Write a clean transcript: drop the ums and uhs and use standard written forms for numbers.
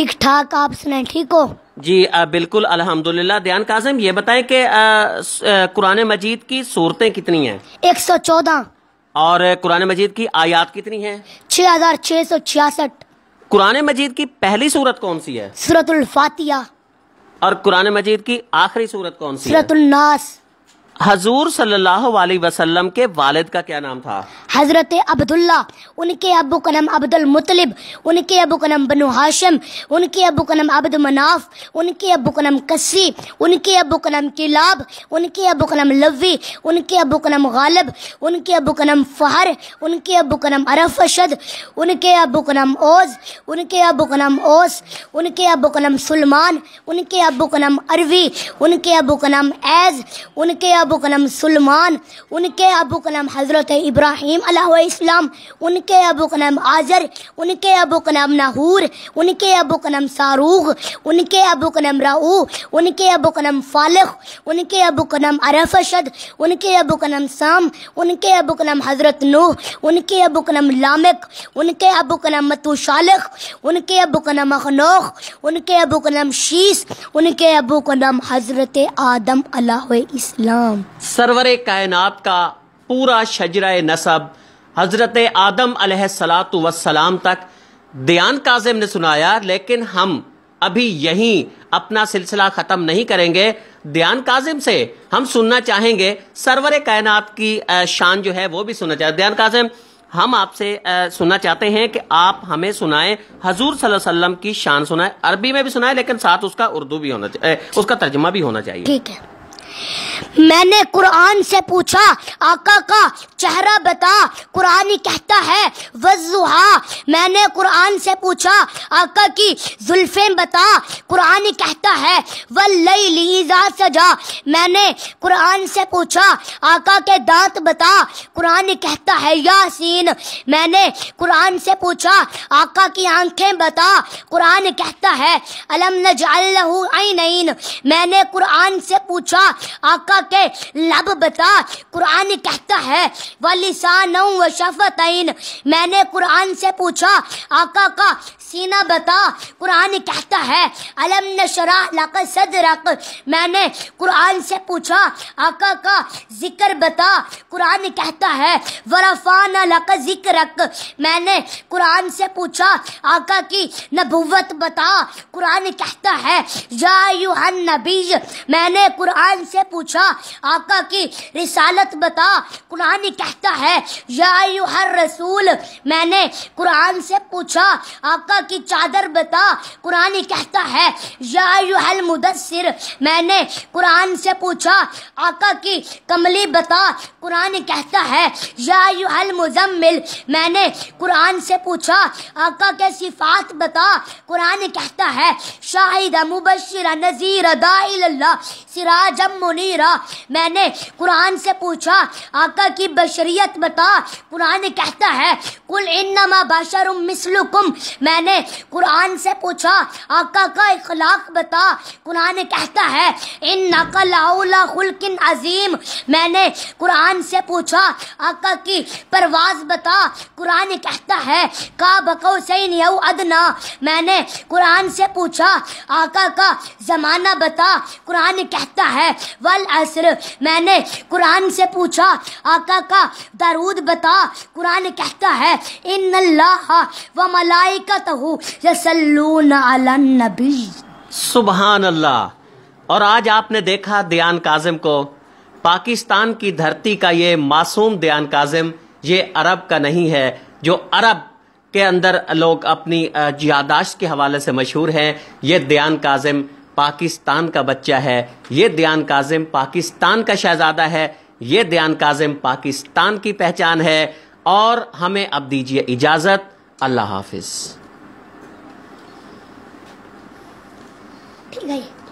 ٹھیک ٹھاک، آپ سنائیں ٹھیک ہو؟ جی بالکل الحمدللہ۔ دیان کاظم یہ بتائیں کہ قرآن مجید کی صورتیں کتنی ہیں؟ 114۔ اور قرآن مجید کی آیات کتنی ہیں؟ 6666۔ قرآن مجید کی پہلی سورت کون سی ہے؟ سورۃ الفاتحہ۔ اور قرآن مجید کی آخری سورت کون سی ہے؟ سورۃ الناس۔ حضور صلی اللہ علیہ وسلم کے والد کا کیا نام تھا؟ حضرت عبداللہ۔ ان کے ابو کا نام عبد المطلب، ان کے ابو کا نام بنو ہاشم، ان کے ابو کا نام عبد مناف، ان کے ابو کا نام کسی، ان کے ابو کا نام کلاب، ان کے ابو کا نام لوی، ان کے ابو کا نام غالب، ان کے ابو کا نام فہر، ان کے ابو کا نام ارفشد، ان کے ابو کا نام اوز، ان کے ابو کا نام اوس، ان کے ابو کا نام سلمان، ان کے ابو کا نام اروی، ان کے ابو کا نام ایز، ان کے ابو کا نام سلمان، ان کے ابو کا نام حضرت ابراہیم علیہ السلام، ان کے ابو کا نام آزر، ان کے ابو کا نام ناہور، ان کے ابو کا نام ساروغ، ان کے ابو کا نام راؤ، ان کے ابو کا نام فالخ، ان کے ابو کا نام ارفشد، ان کے ابو کا نام سام، ان کے ابو کا نام حضرت نوح، ان کے ابو کا نام لامک، ان کے ابو کا نام متوشالخ، ان کے ابو کا نام اخنوخ، ان کے ابو کا نام شیس، ان کے ابو کا نام حضرت آدم علیہ السلام۔ سرور کائنات کا پورا شجرہ نسب حضرت آدم علیہ السلام تک دیان کاظم نے سنایا، لیکن ہم ابھی یہیں اپنا سلسلہ ختم نہیں کریں گے۔ دیان کاظم سے ہم سننا چاہیں گے سرور کائنات کی شان جو ہے وہ بھی سننا چاہتے ہیں۔ دیان کاظم، ہم آپ سے سننا چاہتے ہیں کہ آپ ہمیں سنائیں، حضور صلی اللہ علیہ وسلم کی شان سنائیں، عربی میں بھی سنائیں لیکن ساتھ اس کا اردو بھی ہونا چاہیے، اس کا ترجمہ بھی ہونا چاہیے۔ ٹھیک ہے۔ میں نے قرآن سے پوچھا آقا کا چہرہ بتا، قرآن کہتا ہے والضحیٰ۔ میں نے قرآن سے پوچھا آقا کی زلفیں بتا، قرآن کہتا ہے واللیل اذا سجا۔ میں نے قرآن سے پوچھا آقا کے دانت بتا، قرآن کہتا ہے یاسین۔ میں نے قرآن سے پوچھا آقا کی آنکھیں بتا، قرآن کہتا ہے الم نجعل لہ عینین۔ میں نے قرآن سے پوچھا آقا کے لب بتا، قرآن کہتا ہے وَلِسَانًا وَشَفَتَيْن۔ میں نے قرآن سے پوچھا آقا کا سینہ بتا، قرآن کہتا ہے الم نشرح لک صدرک۔ میں نے قرآن سے پوچھا آقا کا ذکر بتا، قرآن کہتا ہے وَرَفَعْنَا لَكَ ذِكْرَكَ۔ میں نے قرآن سے پوچھا آقا کی نبوت بتا، قرآن کہتا ہے یا ایھا النبی۔ میں نے قرآن سے پوچھا آقا کی رسالت بتا، قرآن کہتا ہے یا ایھا الرسول۔ میں نے قرآن سے پوچھا آقا کی چادر بتا، قرآن کہتا ہے یا ایھا المدثر۔ میں نے قرآن سے پوچھا آقا کی کملی بتا، قرآن کہتا ہے یا ایھا المزمل۔ میں نے قرآن سے پوچھا آقا کے صفات بتا، قرآن کہتا ہے شاہد مبشر نذیر داعی اللہ سراجا منیرا۔ میں نے قرآن سے پوچھا آقا کی بشریت بتا، قرآن کہتا ہے قل انما بشر مثلکم۔ میں نے قرآن سے پوچھا آقا کا اخلاق بتا، قرآن کہتا ہے انک لعلی خلق عظیم۔ میں نے قرآن سے پوچھا آقا کی پرواز بتا، قرآن کہتا ہے قاب قوسین او ادنی۔ میں نے قرآن سے پوچھا آقا کا زمانہ بتا، قرآن کہتا ہے والعصر۔ میں نے قرآن سے پوچھا آقا کا درود بتا، قرآن کہتا ہے ان اللہ وملائکتہ یصلون علی النبی۔ سبحان اللہ۔ اور آج آپ نے دیکھا دیان کاظم کو، پاکستان کی دھرتی کا یہ معصوم دیان کاظم، یہ عرب کا نہیں ہے۔ جو عرب کے اندر لوگ اپنی یادداشت کے حوالے سے مشہور ہیں، یہ دیان کاظم پاکستان کا بچہ ہے، یہ دیان کاظم پاکستان کا شہزادہ ہے، یہ دیان کاظم پاکستان کی پہچان ہے۔ اور ہمیں اب دیجیے اجازت، اللہ حافظ۔ ٹھیک ہے۔